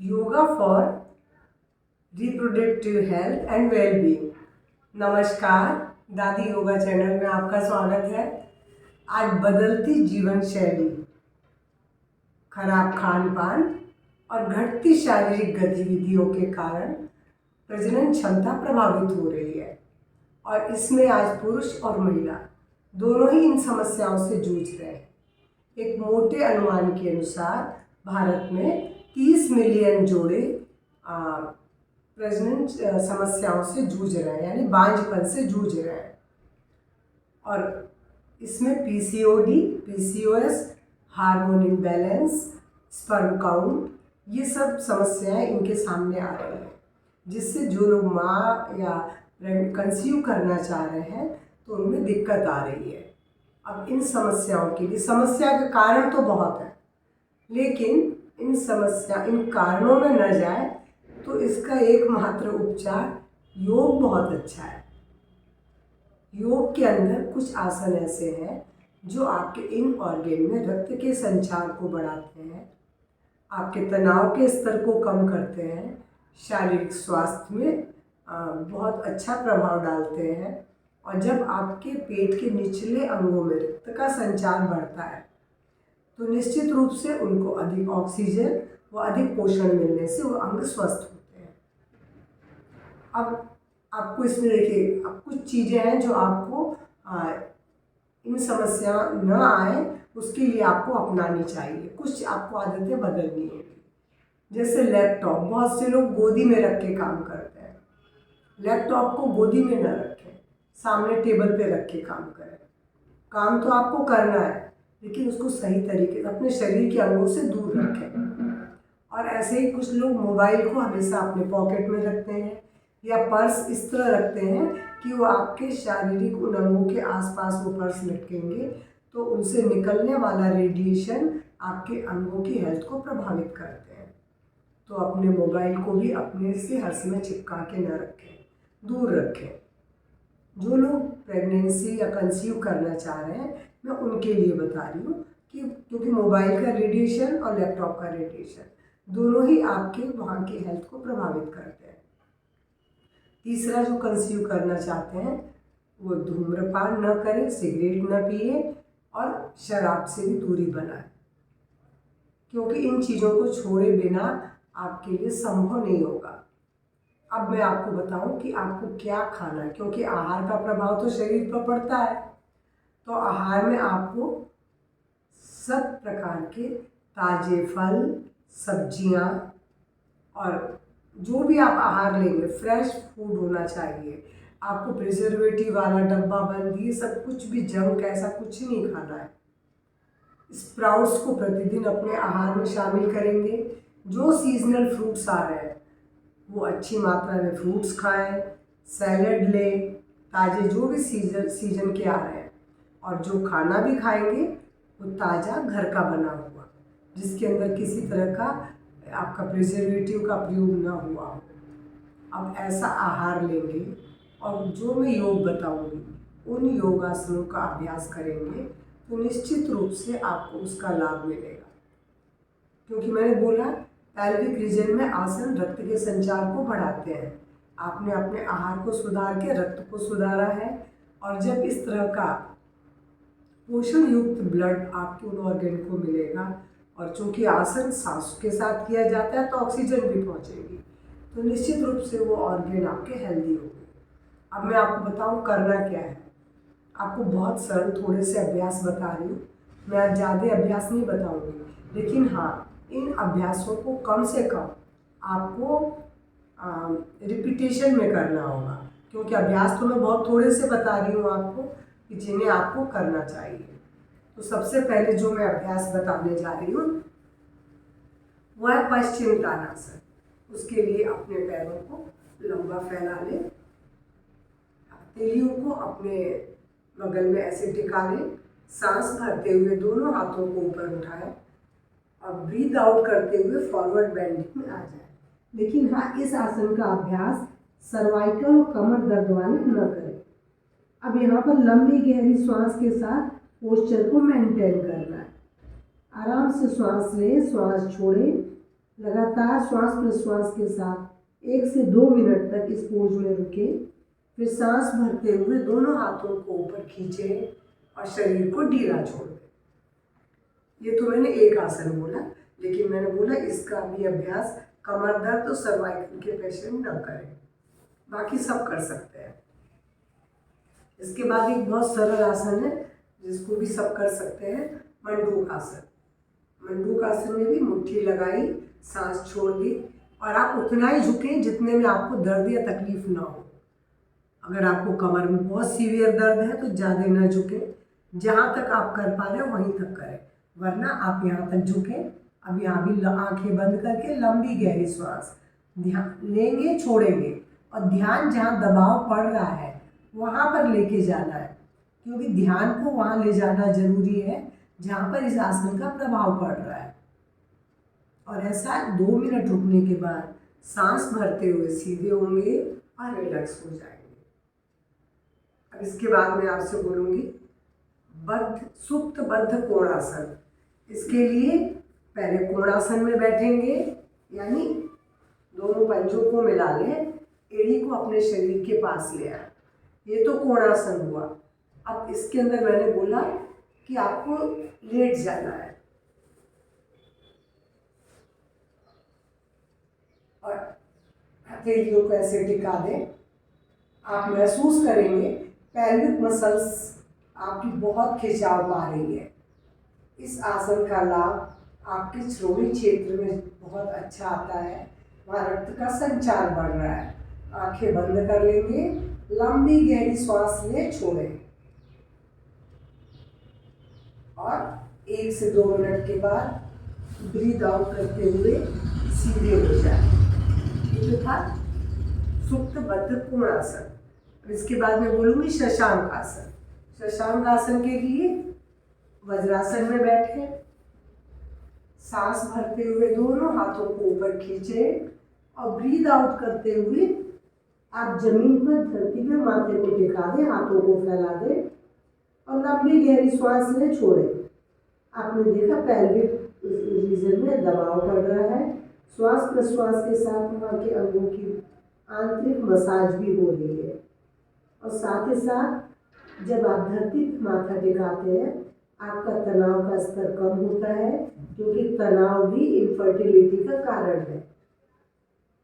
Yoga for reproductive health and wellbeing. नमस्कार, दादी yoga channel में आपका स्वागत है। आज बदलती जीवन शैली, खराब खान पान और घटती शारीरिक गतिविधियों के कारण प्रजनन क्षमता प्रभावित हो रही है और इसमें आज पुरुष और महिला दोनों ही इन समस्याओं से जूझ रहे हैं। एक मोटे अनुमान के अनुसार भारत में 30 मिलियन जोड़े प्रजनन समस्याओं से जूझ रहे हैं, यानी बांझपन से जूझ रहे हैं। और इसमें PCOD, PCOS, hormone imbalance, sperm count, ये सब समस्याएं इनके सामने आ रही हैं, जिससे जो लोग माँ या कंसीव करना चाह रहे हैं तो उनमें दिक्कत आ रही है। अब इन समस्याओं के लिए, समस्या के कारण तो बहुत है, लेकिन इन कारणों में न जाए तो इसका एकमात्र उपचार योग बहुत अच्छा है। योग के अंदर कुछ आसन ऐसे हैं जो आपके इन ऑर्गन में रक्त के संचार को बढ़ाते हैं, आपके तनाव के स्तर को कम करते हैं, शारीरिक स्वास्थ्य में बहुत अच्छा प्रभाव डालते हैं। और जब आपके पेट के निचले अंगों में रक्त का संचार बढ़ता है तो निश्चित रूप से उनको अधिक ऑक्सीजन व अधिक पोषण मिलने से वो अंग स्वस्थ होते हैं। अब आपको इसमें देखिए, अब कुछ चीज़ें हैं जो आपको इन समस्या न आए उसके लिए आपको अपनानी चाहिए। कुछ आपको आदतें बदलनी होगी। जैसे लैपटॉप, बहुत से लोग गोदी में रख के काम करते हैं। लैपटॉप को गोदी में न रखें, सामने टेबल पे रख के काम करें। काम तो आपको करना है, लेकिन उसको सही तरीके से अपने शरीर के अंगों से दूर रखें। और ऐसे ही कुछ लोग मोबाइल को हमेशा अपने पॉकेट में रखते हैं या पर्स इस तरह रखते हैं कि वो आपके शारीरिक उन अंगों के आसपास वो पर्स लटकेंगे तो उनसे निकलने वाला रेडिएशन आपके अंगों की हेल्थ को प्रभावित करते हैं। तो अपने मोबाइल को भी अपने से हर समय चिपका के न रखें, दूर रखें। जो लोग प्रेगनेंसी या कंसीव करना चाह रहे हैं, मैं उनके लिए बता रही हूँ कि क्योंकि मोबाइल का रेडिएशन और लैपटॉप का रेडिएशन दोनों ही आपके वहाँ की हेल्थ को प्रभावित करते हैं। तीसरा, जो कंसीव करना चाहते हैं वो धूम्रपान न करें, सिगरेट न पिए और शराब से भी दूरी बनाएं, क्योंकि इन चीज़ों को छोड़े बिना आपके लिए संभव नहीं होगा। अब मैं आपको बताऊं कि आपको क्या खाना है, क्योंकि आहार का प्रभाव तो शरीर पर पड़ता है। तो आहार में आपको सब प्रकार के ताजे फल, सब्जियां और जो भी आप आहार लेंगे फ्रेश फूड होना चाहिए। आपको प्रिजर्वेटिव वाला डब्बा बंद, ये सब कुछ भी जंक, ऐसा कुछ नहीं खाना है। स्प्राउट्स को प्रतिदिन अपने आहार में शामिल करेंगे। जो सीजनल फ्रूट्स आ रहे हैं वो अच्छी मात्रा में फ्रूट्स खाएं, सैलड लें, ताजे जो भी सीजन के आ रहे हैं। और जो खाना भी खाएंगे वो ताज़ा घर का बना हुआ, जिसके अंदर किसी तरह का आपका प्रिजर्वेटिव का प्रयोग ना हुआ हो। अब ऐसा आहार लेंगे और जो मैं योग बताऊंगी उन योगासनों का अभ्यास करेंगे तो निश्चित रूप से आपको उसका लाभ मिलेगा। क्योंकि मैंने बोला, पैल्विक रीजन में आसन रक्त के संचार को बढ़ाते हैं। आपने अपने आहार को सुधार के रक्त को सुधारा है, और जब इस तरह का पोषण युक्त ब्लड आपके उन ऑर्गन को मिलेगा, और चूंकि आसन सांस के साथ किया जाता है तो ऑक्सीजन भी पहुंचेगी, तो निश्चित रूप से वो ऑर्गन आपके हेल्दी होंगे। अब मैं आपको बताऊं करना क्या है। आपको बहुत सरल थोड़े से अभ्यास बता रही हूँ। मैं आज ज़्यादा अभ्यास नहीं बताऊंगी, लेकिन हाँ, इन अभ्यासों को कम से कम आपको रिपीटेशन में करना होगा, क्योंकि अभ्यास तो मैं बहुत थोड़े से बता रही हूँ आपको कि जिन्हें आपको करना चाहिए। तो सबसे पहले जो मैं अभ्यास बताने जा रही हूँ वह है पश्चिम तानासन। उसके लिए अपने पैरों को लंबा फैला लें, तीलियों को अपने बगल में ऐसे टिका लें, सांस भरते हुए दोनों हाथों को ऊपर उठाएं और ब्रीद आउट करते हुए फॉरवर्ड बेंडिंग में आ जाए। लेकिन हाँ, इस आसन का अभ्यास सर्वाइकल और कमर दर्द वाले न करें। अब यहाँ पर लंबी गहरी श्वास के साथ पोस्चर को मेंटेन करना है। आराम से श्वास लें, श्वास छोड़ें, लगातार श्वास प्रश्वास के साथ 1 से 2 मिनट तक इस पोज में रुके। फिर सांस भरते हुए दोनों हाथों को ऊपर खींचे और शरीर को ढीला छोड़ दें। ये तो मैंने एक आसन बोला, लेकिन मैंने बोला इसका भी अभ्यास कमर दर्द और सर्वाइकल के पेशेंट न करें, बाकी सब कर सकते हैं। इसके बाद एक बहुत सरल आसन है जिसको भी सब कर सकते हैं, मंडूक आसन। मंडूक आसन में भी मुट्ठी लगाई, सांस छोड़ दी और आप उतना ही झुकें जितने में आपको दर्द या तकलीफ ना हो। अगर आपको कमर में बहुत सीवियर दर्द है तो ज़्यादा ना झुकें, जहाँ तक आप कर पा रहे हो वहीं तक करें, वरना आप यहाँ तक झुकें। अब यहाँ भी आंखें बंद करके लंबी गहरी श्वास ध्यान लेंगे, छोड़ेंगे और ध्यान जहाँ दबाव पड़ रहा है वहाँ पर लेके जाना है, क्योंकि ध्यान को वहाँ ले जाना जरूरी है जहाँ पर इस आसन का प्रभाव पड़ रहा है। और ऐसा 2 मिनट रुकने के बाद सांस भरते हुए सीधे होंगे और रिलैक्स हो जाएंगे। अब इसके बाद मैं आपसे बोलूँगी सुप्त बद्ध कोणासन। इसके लिए पहले कोणासन में बैठेंगे, यानी दोनों पंजों को मिला लें, एड़ी को अपने शरीर के पास ले आए। ये तो कोणासन हुआ। अब इसके अंदर मैंने बोला कि आपको लेट जाना है और हथेलियों को ऐसे टिका दें। आप महसूस करेंगे पेल्विक मसल्स आपकी बहुत खिंचाव पा रही है। इस आसन का लाभ आपके श्रोणी क्षेत्र में बहुत अच्छा आता है, वहाँ रक्त का संचार बढ़ रहा है। आंखें बंद कर लेंगे, लंबी गहरी श्वास लें, छोड़ें और 1 से 2 मिनट के बाद ब्रीद आउट करते हुए सीधे हो जाए। ये था सुप्त बद्ध कोणासन। इसके बाद मैं बोलूँगी शशांक आसन। शशांक आसन के लिए वज्रासन में बैठे, सांस भरते हुए दोनों हाथों को ऊपर खींचे और ब्रीद आउट करते हुए आप जमीन पर धरती पे माथे को टिका दें, हाथों को फैला दें और लंबी गहरी श्वास लें, छोड़ें। आपने देखा पेल्विक रीजन में दबाव पड़ रहा है। श्वास प्रश्वास के साथ वहाँ के अंगों की आंतरिक मसाज भी हो रही है। और साथ ही साथ जब आप धरती पर माथा टिकाते हैं आपका तनाव का स्तर कम होता है, क्योंकि तनाव भी इनफर्टिलिटी का कारण है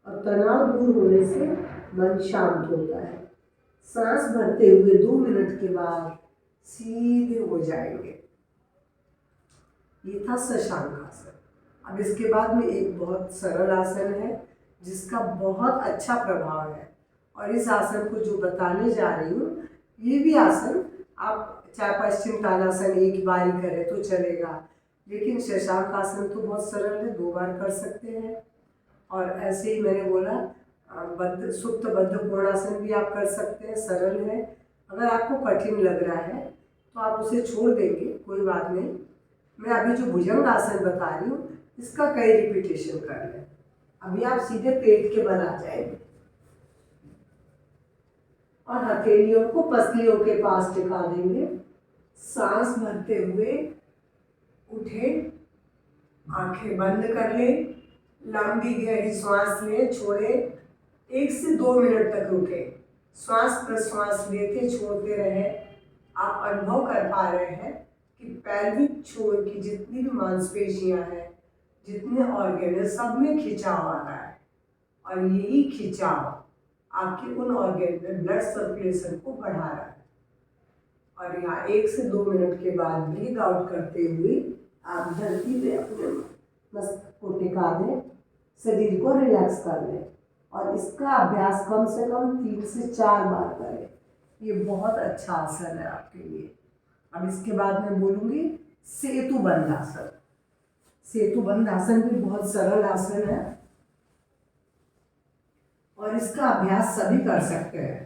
और तनाव दूर होने से मन शांत होता है। सांस भरते हुए 2 मिनट के बाद सीधे हो जाएंगे। ये था शशांक आसन। अब इसके बाद में एक बहुत सरल आसन है जिसका बहुत अच्छा प्रभाव है, और इस आसन को जो बताने जा रही हूँ, ये भी आसन आप चाहे पश्चिम ताड़ासन एक बार ही करें तो चलेगा, लेकिन शशांक आसन तो बहुत सरल है, 2 बार कर सकते हैं। और ऐसे ही मैंने बोला सुप्त बद्ध कोणासन भी आप कर सकते हैं, सरल है। अगर आपको कठिन लग रहा है तो आप उसे छोड़ देंगे, कोई बात नहीं। मैं अभी जो भुजंग आसन बता रही हूँ इसका कई रिपीटेशन कर लें। अभी आप सीधे पेट के बल आ जाएंगे और हथेलियों को पसलियों के पास टिका देंगे। सांस भरते हुए उठे, आंखें बंद कर लें, लंबी गहरी श्वास लें, छोड़े, 1 से 2 मिनट तक रुके, श्वास प्रश्वास लेते छोड़ते रहे। आप अनुभव कर पा रहे हैं कि पेल्विक छोर की जितनी भी मांसपेशियां हैं, जितने ऑर्गन है, सब में खिंचाव आ रहा है और यही खिंचाव आपके उन ऑर्गन में ब्लड सर्कुलेशन को बढ़ा रहा है। और यहाँ 1 से 2 मिनट के बाद ब्रीद आउट करते हुए आप धरती पे अपने मस्तक को टिका दें, शरीर को रिलैक्स कर लें और इसका अभ्यास कम से कम 3 से 4 बार करें। ये बहुत अच्छा आसन है आपके लिए। अब इसके बाद मैं बोलूँगी सेतु बंध आसन। सेतु बंध आसन भी बहुत सरल आसन है और इसका अभ्यास सभी कर सकते हैं।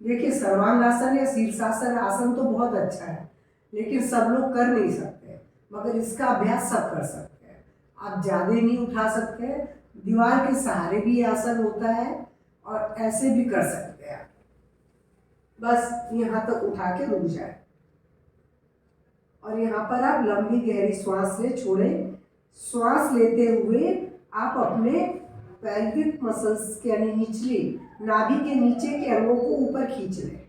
देखिए, सर्वांगासन या शीर्षासन आसन तो बहुत अच्छा है, लेकिन सब लोग कर नहीं सकते, मगर इसका अभ्यास सब कर सकते हैं। आप ज़्यादा नहीं उठा सकते, दीवार के सहारे भी आसन होता है और ऐसे भी कर सकते हैं। बस यहाँ तक उठा के रुक जाए और यहाँ पर आप लंबी गहरी श्वास ले, छोड़ें। श्वास लेते हुए आप अपने पेल्विक मसल्स के यानी निचली नाभि के नीचे के अंगों को ऊपर खींच लें,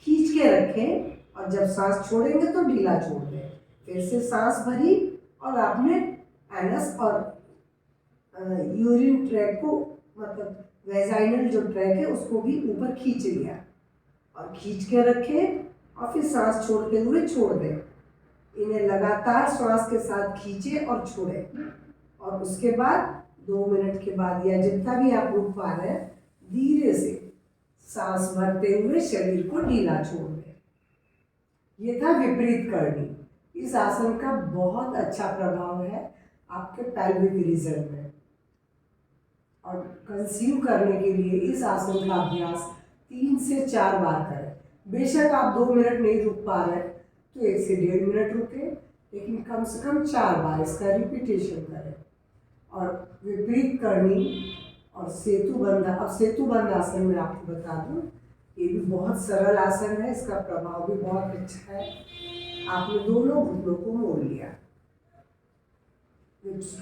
खींच के रखें और जब सांस छोड़ेंगे तो ढीला छोड़ दें। फिर से सांस भरी और आपने एनस और यूरिन ट्रैक को मतलब वेजाइनल जो ट्रैक है उसको भी ऊपर खींच लिया और खींच के रखें और फिर सांस छोड़ते हुए छोड़ दें। इन्हें लगातार श्वास के साथ खींचे और छोड़ें और उसके बाद 2 मिनट के बाद या जितना भी आप रुक पा रहे हैं धीरे से सांस भरते हुए शरीर को ढीला छोड़ दें। ये था विपरीत करनी। इस आसन का बहुत अच्छा प्रभाव है आपके पेल्विक रीजन में। और कंसीव करने के लिए इस आसन का अभ्यास 3 से 4 बार करें। बेशक आप 2 मिनट नहीं रुक पा रहे तो 1 से 1.5 मिनट रुकें, लेकिन कम से कम 4 बार इसका रिपीटेशन करें। और विपरीत करनी और सेतुबंध, अब सेतुबंध आसन में आपको बता दूं, ये भी बहुत सरल आसन है, इसका प्रभाव भी बहुत अच्छा है। आपने दोनों घुटनों को मोड़ लिया,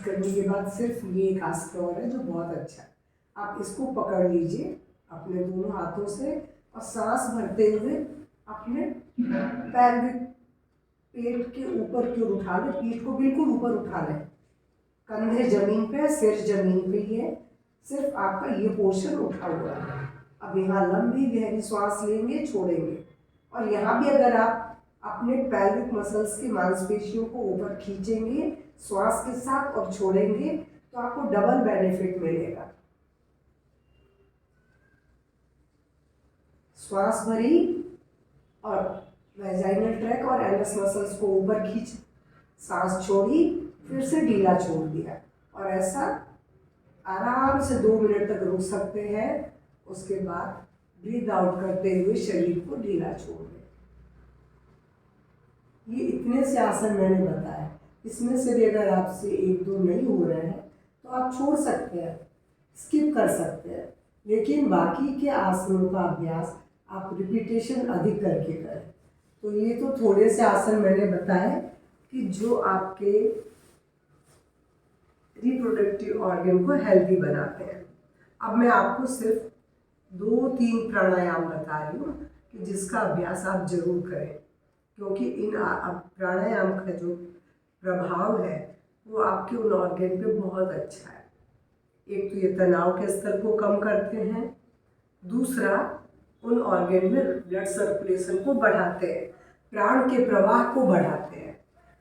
करने के बाद सिर्फ ये एक आसन और है जो बहुत अच्छा है। आप इसको पकड़ लीजिए अपने दोनों हाथों से और सांस भरते हुए अपने पेल्विक पेट के ऊपर की ओर उठा लें, पीठ को बिल्कुल ऊपर उठा लें, कंधे जमीन पे, सिर जमीन पे ही है, सिर्फ आपका ये पोर्शन उठा हुआ है। अब यहाँ लंबी गहरी सांस लेंगे, छोड़ेंगे और यहाँ भी अगर आप अपने पेल्विक मसल्स की मांसपेशियों को ऊपर खींचेंगे श्वास के साथ और छोड़ेंगे तो आपको डबल बेनिफिट मिलेगा। श्वास भरी और वेजाइनल ट्रैक और एनस मसल्स को ऊपर खींच, सांस छोड़ी, फिर से ढीला छोड़ दिया और ऐसा आराम से 2 मिनट तक रुक सकते हैं। उसके बाद ब्रीथ आउट करते हुए शरीर को ढीला छोड़ दें। ये इतने से आसन मैंने बताया, इसमें से भी अगर आपसे 1-2 नहीं हो रहे हैं तो आप छोड़ सकते हैं, स्किप कर सकते हैं, लेकिन बाकी के आसनों का अभ्यास आप रिपीटेशन अधिक करके करें। तो ये तो थोड़े से आसन मैंने बताए कि जो आपके रिप्रोडक्टिव ऑर्गन को हेल्दी बनाते हैं। अब मैं आपको सिर्फ 2-3 प्राणायाम बता रही हूँ कि जिसका अभ्यास आप जरूर करें, क्योंकि इन प्राणायाम का जो प्रभाव है वो आपके उन ऑर्गन पे बहुत अच्छा है। एक तो ये तनाव के स्तर को कम करते हैं, दूसरा उन ऑर्गन में ब्लड सर्कुलेशन को बढ़ाते हैं, प्राण के प्रवाह को बढ़ाते हैं।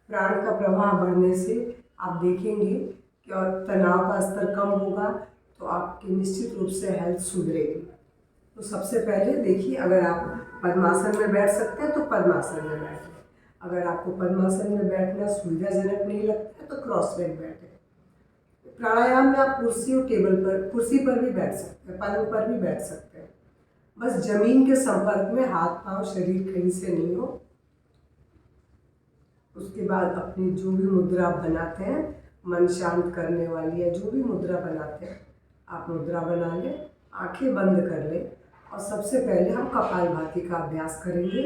प्राण का प्रवाह बढ़ने से आप देखेंगे कि और तनाव का स्तर कम होगा तो आपकी निश्चित रूप से हेल्थ सुधरेगी। तो सबसे पहले देखिए, अगर आप पद्मासन में बैठ सकते हैं तो पद्मासन में बैठें। अगर आपको पद्मासन में बैठना सुविधाजनक नहीं लगता है तो क्रॉस लेग बैठें। प्राणायाम में आप कुर्सी और टेबल पर, कुर्सी पर भी बैठ सकते हैं, पलंग पर भी बैठ सकते हैं, बस जमीन के संपर्क में हाथ पांव शरीर कहीं से नहीं हो। उसके बाद अपनी जो भी मुद्रा आप बनाते हैं, मन शांत करने वाली या जो भी मुद्रा बनाते हैं, आप मुद्रा बना लें, आंखें बंद कर लें और सबसे पहले हम कपालभाति का अभ्यास करेंगे।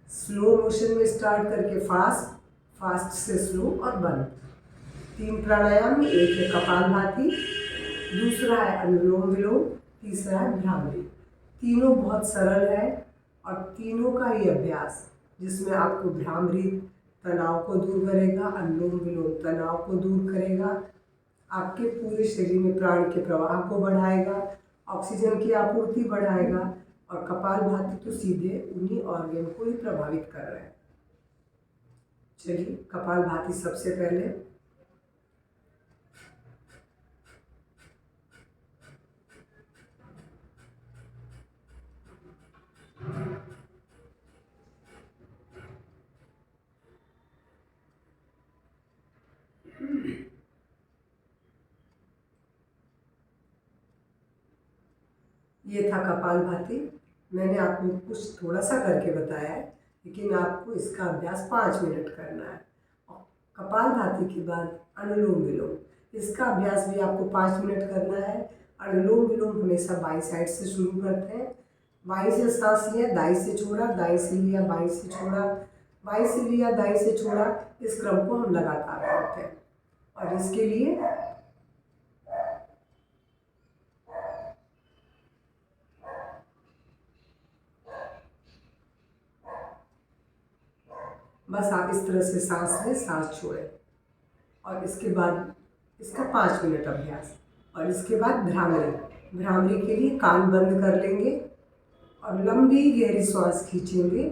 स्लो मोशन में स्टार्ट करके फास्ट, फास्ट से स्लो और बंद। 3 प्राणायाम में, एक है कपालभाति, दूसरा है अनुलोम विलोम, तीसरा है भ्रामरी। तीनों बहुत सरल है और तीनों का ही अभ्यास जिसमें आपको भ्रामरी तनाव को दूर करेगा, अनुलोम विलोम तनाव को दूर करेगा, आपके पूरे शरीर में प्राण के प्रवाह को बढ़ाएगा, ऑक्सीजन की आपूर्ति बढ़ाएगा और कपालभाति तो सीधे उन्हीं ऑर्गन को ही प्रभावित कर रहा है। चलिए कपालभाति सबसे पहले। ये था कपालभाति। मैंने आपको कुछ थोड़ा सा करके बताया है, लेकिन आपको इसका अभ्यास 5 मिनट करना है। और कपालभाति के बाद अनुलोम विलोम, इसका अभ्यास भी आपको 5 मिनट करना है। अनुलोम विलोम हमेशा बाई साइड से शुरू करते हैं। बाई से सांस लिया, दाई से छोड़ा, दाई से लिया, बाई से छोड़ा, बाई से लिया, दाई से छोड़ा। इस क्रम को हम लगातार करते हैं। और इसके लिए बस आप इस तरह से सांस लें, सांस छोड़ें, और इसके बाद इसका 5 मिनट अभ्यास। और इसके बाद भ्रामरी। भ्रामरी के लिए कान बंद कर लेंगे और लंबी गहरी सांस खींचेंगे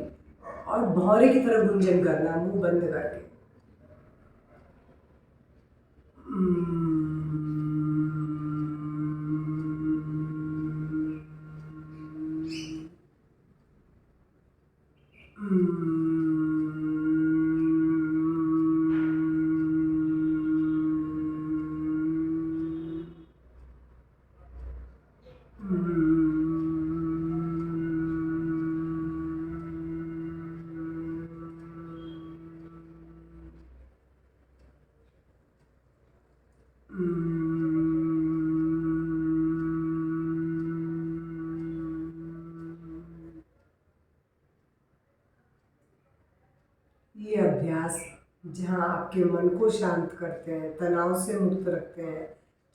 और भौरे की तरह गुंजन करना, मुंह बंद करके। ये अभ्यास जहाँ आपके मन को शांत करते हैं, तनाव से मुक्त रखते हैं,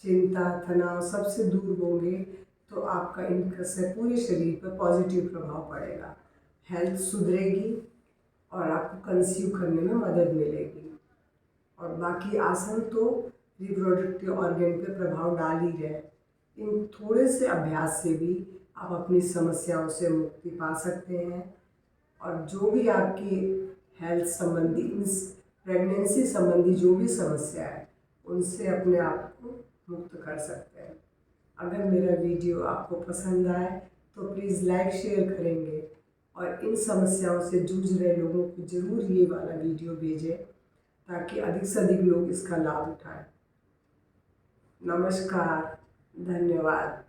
चिंता तनाव सबसे दूर होंगे, तो आपका इनसे पूरे शरीर पर पॉजिटिव प्रभाव पड़ेगा, हेल्थ सुधरेगी और आपको कंसीव करने में मदद मिलेगी। और बाकी आसन तो रिप्रोडक्टिव ऑर्गन पे प्रभाव डाल ही रहे। इन थोड़े से अभ्यास से भी आप अपनी समस्याओं से मुक्ति पा सकते हैं, और जो भी आपकी हेल्थ संबंधी, प्रेगनेंसी संबंधी जो भी समस्या है, उनसे अपने आप को मुक्त कर सकते हैं। अगर मेरा वीडियो आपको पसंद आए तो प्लीज़ लाइक शेयर करेंगे, और इन समस्याओं से जूझ रहे लोगों को ज़रूर ये वाला वीडियो भेजें, ताकि अधिक से अधिक लोग इसका लाभ उठाएं। नमस्कार, धन्यवाद।